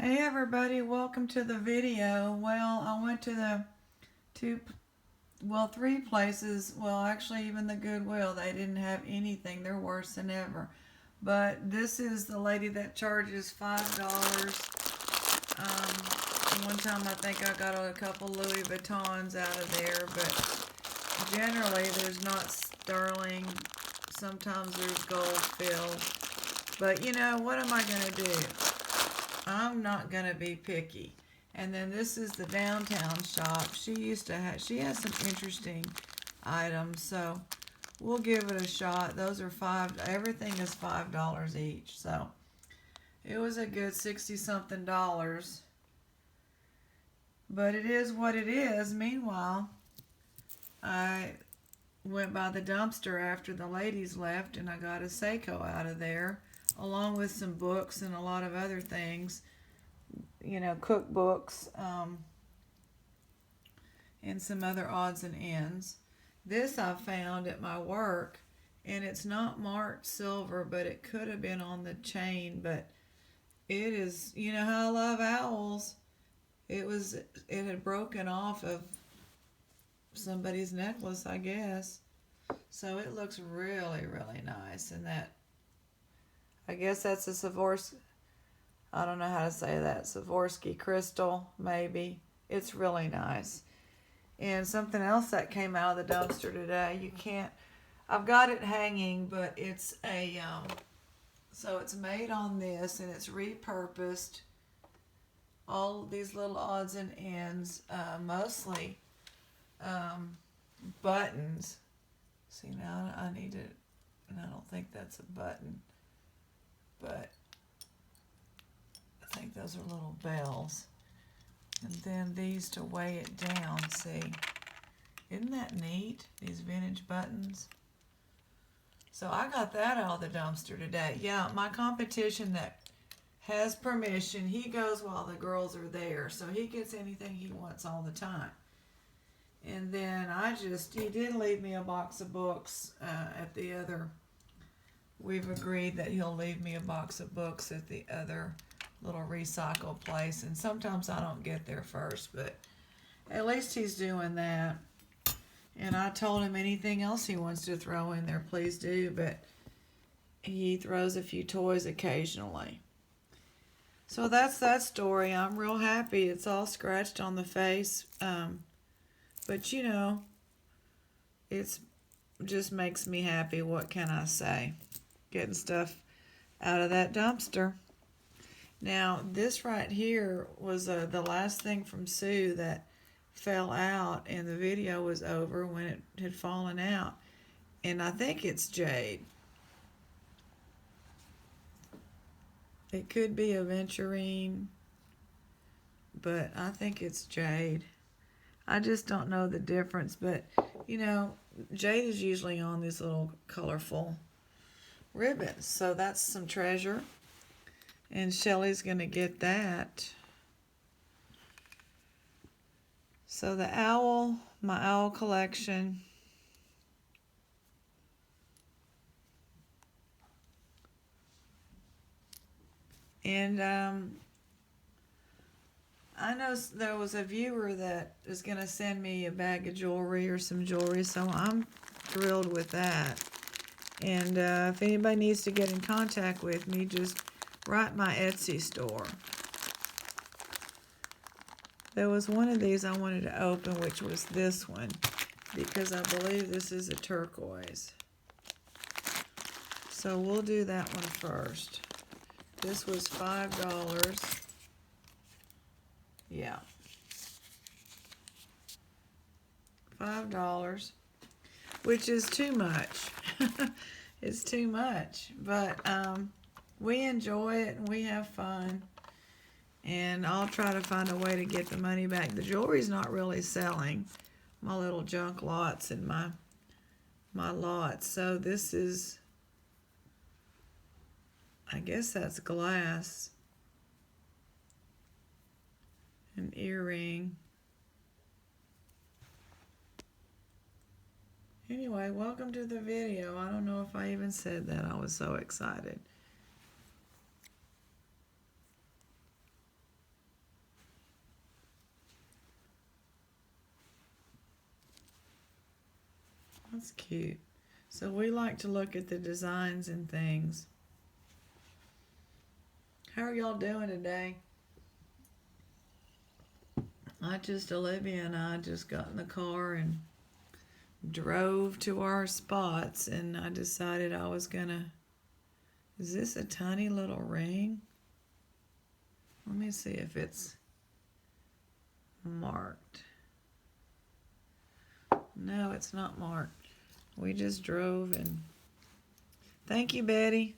Hey everybody, welcome to the video. Well, I went to three places. Well, actually, even the Goodwill, they didn't have anything. They're worse than ever. But this is the lady that charges $5. One time I think I got a couple Louis Vuittons out of there, but generally there's not sterling. Sometimes there's gold filled. But you know, what am I going to do? I'm not going to be picky. And then this is the downtown shop. She has some interesting items, so we'll give it a shot. Those are everything is $5 each. So it was a good 60 something dollars. But it is what it is. Meanwhile, I went by the dumpster after the ladies left and I got a Seiko out of there, along with some books and a lot of other things, cookbooks, and some other odds and ends. This I found at my work, and it's not marked silver, but it could have been on the chain, but it is, you know how I love owls. It had broken off of somebody's necklace, I guess. So it looks really, really nice. And I guess that's a Swarovski, I don't know how to say that, Swarovski crystal, maybe. It's really nice. And something else that came out of the dumpster today, I've got it hanging, but it's so it's made on this and it's repurposed. All these little odds and ends, mostly buttons. See, now I need it, and I don't think that's a button, but I think those are little bells. And then these to weigh it down, see. Isn't that neat, these vintage buttons? So I got that out of the dumpster today. Yeah, my competition that has permission, he goes while the girls are there, so he gets anything he wants all the time. And then he did leave me a box of books at the other. We've agreed that he'll leave me a box of books at the other little recycle place. And sometimes I don't get there first, but at least he's doing that. And I told him anything else he wants to throw in there, please do. But he throws a few toys occasionally. So that's that story. I'm real happy. It's all scratched on the face. But it's just makes me happy. What can I say? Getting stuff out of that dumpster. Now, this right here was the last thing from Sue that fell out, and the video was over when it had fallen out. And I think it's jade. It could be aventurine, but I think it's jade. I just don't know the difference, but jade is usually on these little colorful ribbons, so that's some treasure. And Shelly's going to get that. So the owl, my owl collection. And I know there was a viewer that is going to send me a bag of jewelry or some jewelry, so I'm thrilled with that. And if anybody needs to get in contact with me, just write my Etsy store. There was one of these I wanted to open, which was this one, because I believe this is a turquoise. So we'll do that one first. This was $5. Yeah. $5, which is too much. It's too much, but we enjoy it and we have fun, and I'll try to find a way to get the money back. The jewelry's not really selling, my little junk lots and my lots. So this is, I guess that's glass, an earring. Anyway, welcome to the video. I don't know if I even said that. I was so excited. That's cute. So we like to look at the designs and things. How are y'all doing today? Olivia and I just got in the car and drove to our spots, and I decided I was gonna, is this a tiny little ring? Let me see if it's marked. No, it's not marked. We just drove and, thank you, Betty.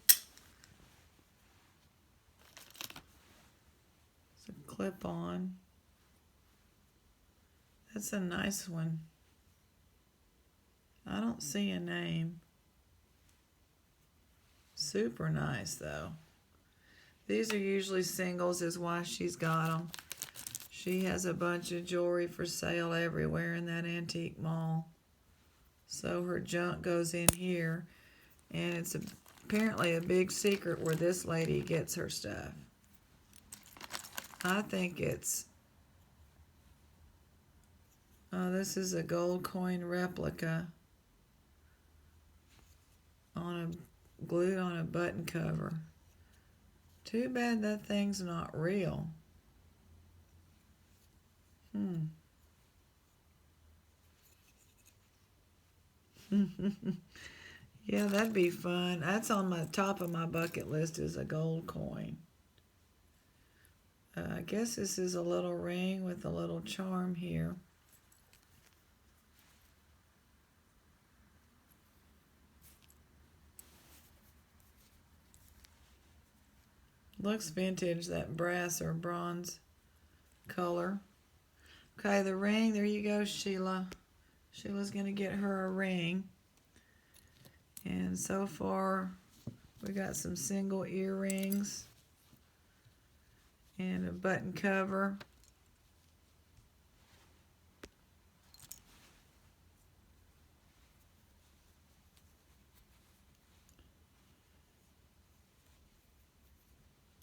It's a clip on. That's a nice one. I don't see a name. Super nice though. These are usually singles, is why she's got them. She has a bunch of jewelry for sale everywhere in that antique mall. So her junk goes in here, and it's apparently a big secret where this lady gets her stuff. I think it's, oh, this is a gold coin replica glued on a button cover. Too bad that thing's not real. Yeah, that'd be fun. That's on my top of my bucket list, is a gold coin. I guess this is a little ring with a little charm here. Looks vintage, that brass or bronze color. Okay, the ring, there you go, Sheila. Sheila's going to get her a ring. And so far, we got some single earrings and a button cover.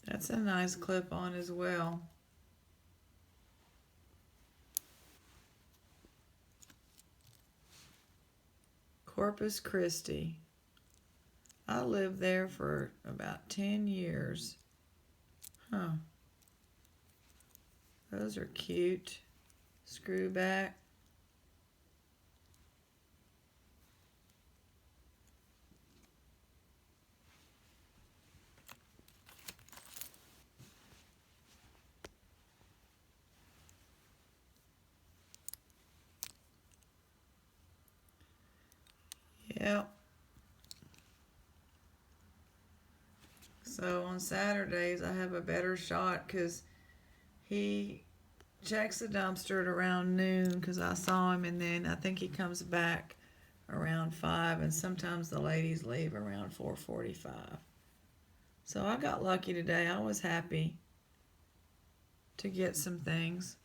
That's a nice clip on as well. Corpus Christi. I lived there for about 10 years. Huh. Those are cute. Screw back. Yep. So on Saturdays, I have a better shot because he checks the dumpster at around noon because I saw him, and then I think he comes back around 5, and sometimes the ladies leave around 4:45. So I got lucky today. I was happy to get some things.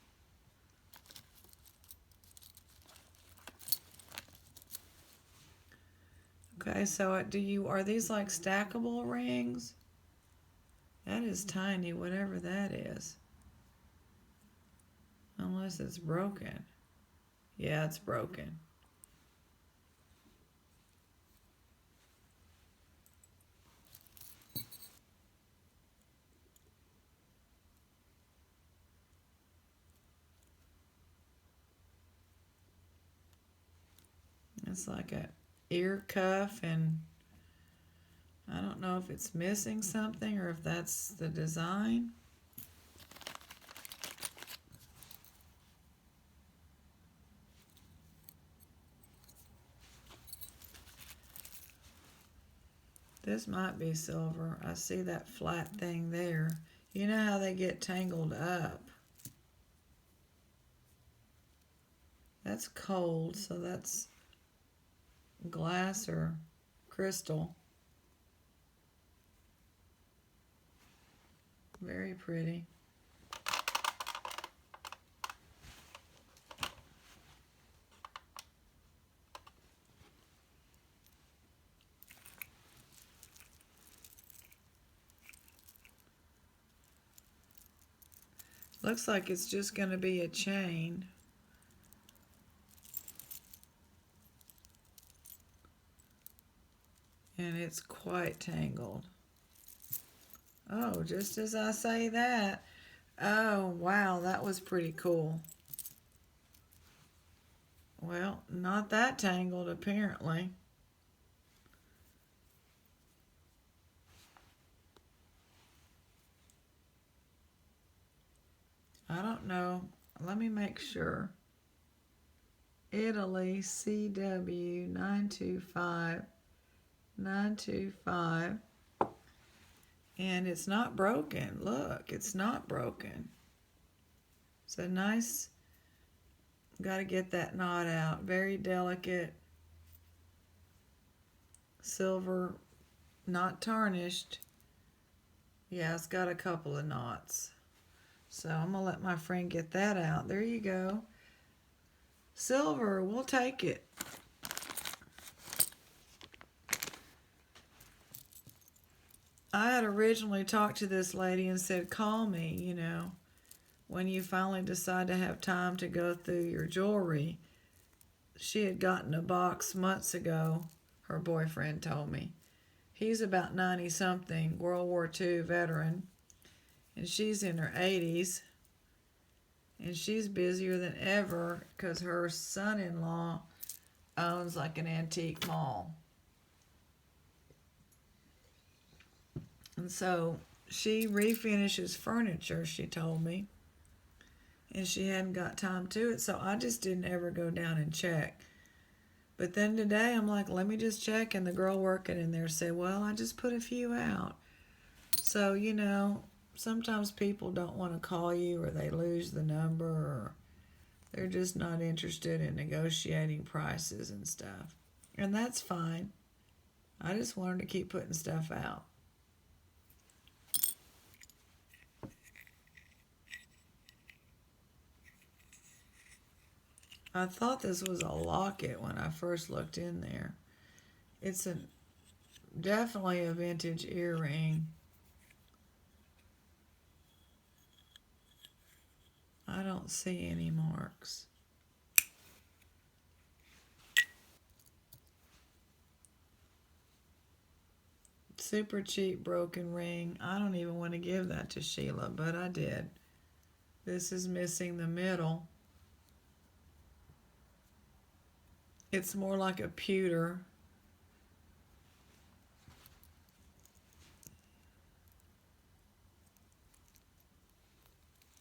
Okay, so are these like stackable rings? That is tiny, whatever that is. Unless it's broken. Yeah, it's broken. It's like a ear cuff, and I don't know if it's missing something or if that's the design. This might be silver. I see that flat thing there. You know how they get tangled up. That's cold, so that's glass or crystal. Very pretty. Looks like it's just going to be a chain. it's quite tangled. Oh, just as I say that. Oh, wow, that was pretty cool. Well, not that tangled, apparently. I don't know. Let me make sure. Italy CW 925. And it's not broken. Look, it's not broken. It's a nice, got to get that knot out. Very delicate silver, not tarnished. Yeah, it's got a couple of knots. So I'm going to let my friend get that out. There you go. Silver, we'll take it. I had originally talked to this lady and said, call me, when you finally decide to have time to go through your jewelry. She had gotten a box months ago, her boyfriend told me. He's about 90-something, World War II veteran, and she's in her 80s, and she's busier than ever because her son-in-law owns like an antique mall. And so she refinishes furniture, she told me, and she hadn't got time to it, so I just didn't ever go down and check. But then today I'm like, let me just check, and the girl working in there said, well, I just put a few out. So, sometimes people don't want to call you, or they lose the number, or they're just not interested in negotiating prices and stuff. And that's fine. I just wanted to keep putting stuff out. I thought this was a locket when I first looked in there. It's definitely a vintage earring. I don't see any marks. Super cheap broken ring. I don't even want to give that to Sheila, but I did. This is missing the middle. It's more like a pewter.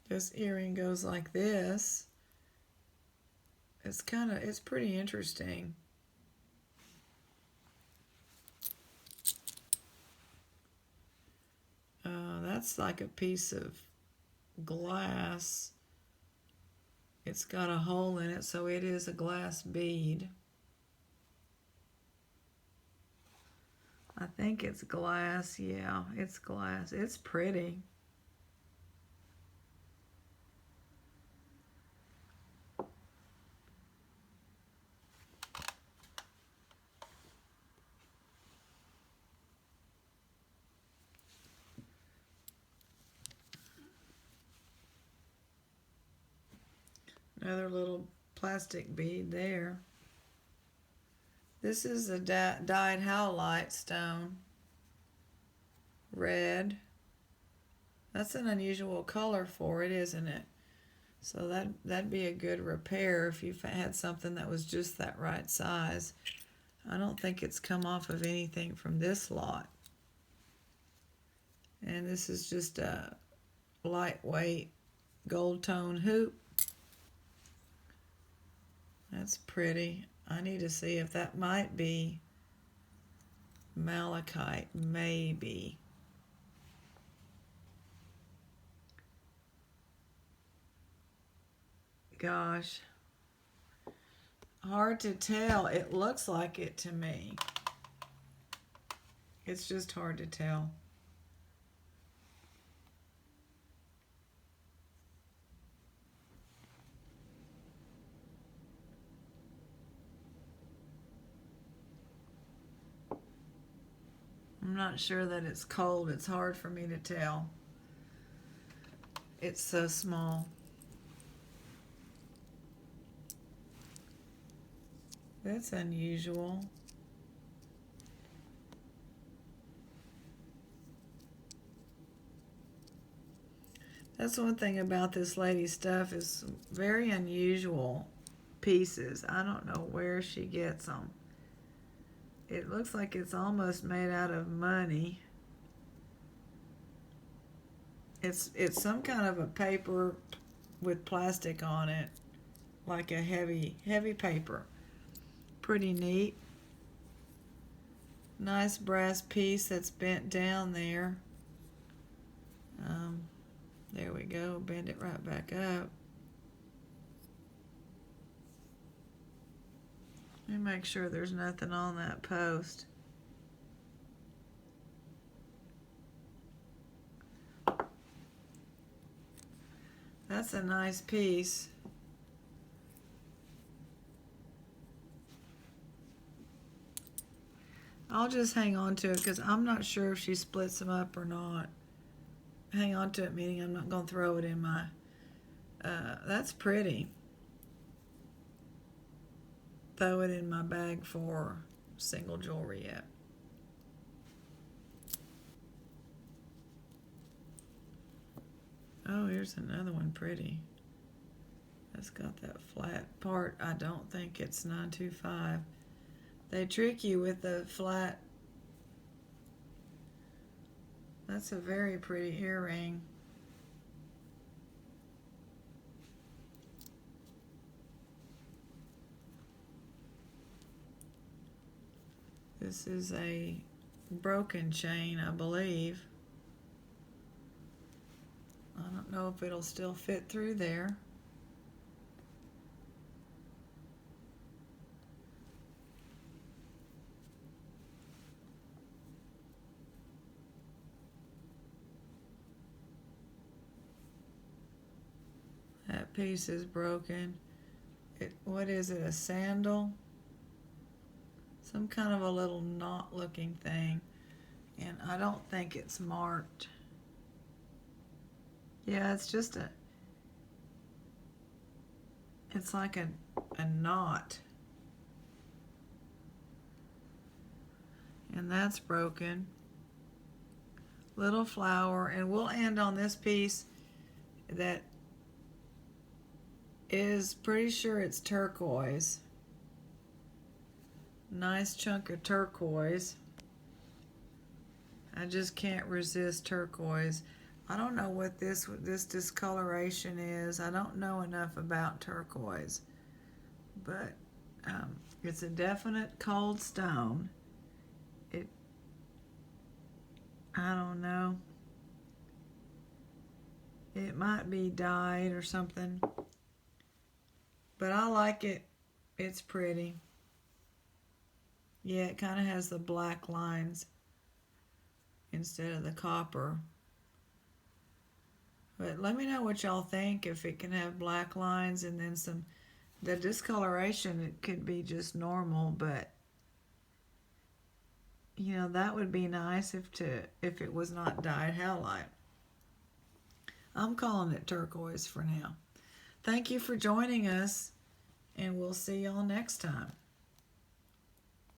This earring goes like this. It's pretty interesting. That's like a piece of glass. It's got a hole in it, so it is a glass bead. I think it's glass. Yeah, it's glass. It's pretty. Another little plastic bead there. This is a dyed howlite stone. Red. That's an unusual color for it, isn't it? So that'd be a good repair if you had something that was just that right size. I don't think it's come off of anything from this lot. And this is just a lightweight gold tone hoop. That's pretty. I need to see if that might be malachite, maybe. Gosh, hard to tell. It looks like it to me. It's just hard to tell. I'm not sure that it's cold. It's hard for me to tell. It's so small. That's unusual. That's one thing about this lady's stuff is very unusual pieces. I don't know where she gets them. It looks like it's almost made out of money. It's some kind of a paper with plastic on it, like a heavy paper. Pretty neat. Nice brass piece that's bent down there. There we go. Bend it right back up. Let me make sure there's nothing on that post. That's a nice piece. I'll just hang on to it because I'm not sure if she splits them up or not. Hang on to it, meaning I'm not going to throw it in my... that's pretty. Throw it in my bag for single jewelry yet. Oh, here's another one pretty. That's got that flat part. I don't think it's 925. They trick you with the flat. That's a very pretty earring. This is a broken chain, I believe. I don't know if it'll still fit through there. That piece is broken. What is it, a sandal? Some kind of a little knot looking thing. And I don't think it's marked. Yeah, it's just it's like a knot. And that's broken. Little flower. And we'll end on this piece that is pretty sure it's turquoise. Nice chunk of turquoise. I just can't resist turquoise. I don't know what this discoloration is. I don't know enough about turquoise, but it's a definite cold stone. I don't know. It might be dyed or something, but I like it. It's pretty. Yeah, it kind of has the black lines instead of the copper. But let me know what y'all think, if it can have black lines and then some. The discoloration, it could be just normal, but you know, that would be nice if it was not dyed halide. I'm calling it turquoise for now. Thank you for joining us, and we'll see y'all next time.